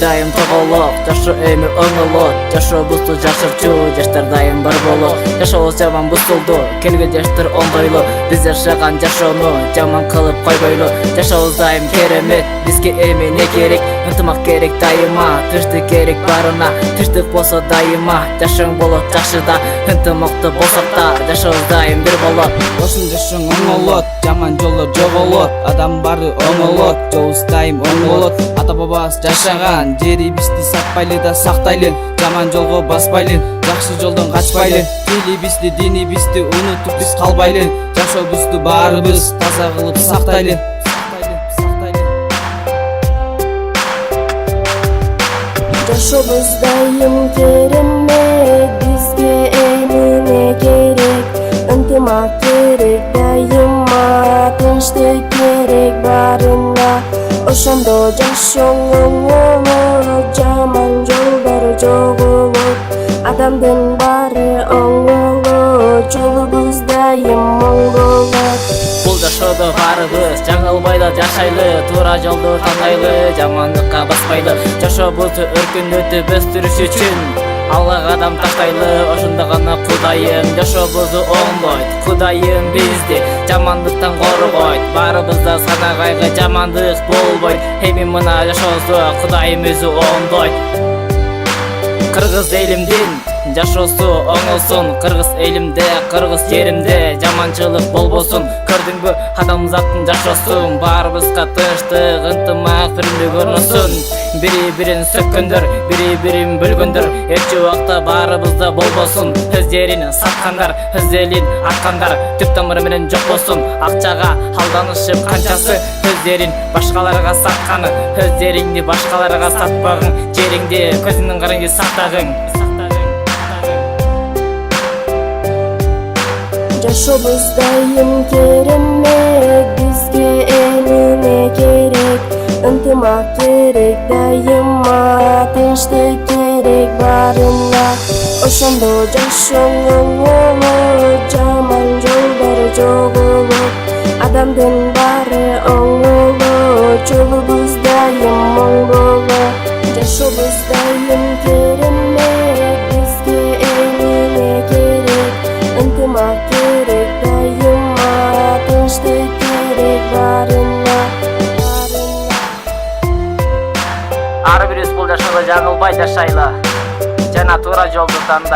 дайым тоголок, жашоо эми оңолот. Жашообузду жашырчу жаштар дайым бар болот. Жашообуз жаман бузулду, келген жаштар оңдойлу. Биз жашаган жашоону жаман кылып койбойлу. Жашообуз дайым керемет, бизге эми не керек? Ынтымак керек дайыма, тынчтык керек барына. Тынчтык болсо дайыма жашооң болот жакшы да. Ынтымакты болсок да жашообуз дайым бир болот. Ошон жашооң оңолот, жаман жолдор жоголот. Адам бары оңолот, жолубуз дайым оң болот. Ата бабабыз жашаган жерибизди сатпайлы да сактайлы. Жаман жолго баспайлы, жакшы жолдон качпайлы. Тилибизди, динибизди унутуп биз калбайлы. Жашообузду баарыбыз таза кылып сактайлы. Жашообуз дайым керемет, бизге эмне керек? Ынтымак керек дайыма, тынчтык керек барына. Ошондо жашооң оңолот, жаман жолдор жоголот. Адамдын баары оңолот, жолубуз дайым оң болот. Бул жашоодо баарыбыз жаңылбай да жашайлы, туура жолду тандайлы, жамандыкка баспайлы. Жашообузду өркүндөтүп өстүрүш үчүн Алла кадам таштайлы, ошондо гана Кудайым жашообузду оңдойт. Кудайым бизди жамандыктан коргойт, баарыбызда сана кайгы жамандык болбойт. Эми мына жашообузду Кудайым өзү оңдойт. Кыргыз элимдин жашоосу оңолсун, кыргыз элимде, кыргыз жеримде жаманчылык болбосун. Көрдүңбү адамзаттын жашоосун, баарыбызга тынчтык, ынтымак, биримдик орносун. Бири-бирин сөккөндөр, бири-бирин бөлгөндөр, эч убакта баарыбызда болбосун. Өздерин саткандар, өз элин аткандар, түп тамыры менен жок болсун. Акчага алданышып канчасы, өздерин башкаларга сатканы, өздериңди башкаларга сатпагың, жериңди көзүңдүн караңгы сактагың. Жашообуз дайым керемет, бизге эмне керек? Ынтымак керек дайыма, тынчтык керек барына. Ошондо жашооң оңолот, жаман жолдор жоголот. Адамдын баары оңолот, жолубуз дайым оң болот. Жашообуз дайым керемет, бизге эмне керек? Ынтымак керек дайыма, тынчтык керек барына. Ар бирибиз бул жашоодо жаңылбай жашайлы, жана туура жолду тандайлы.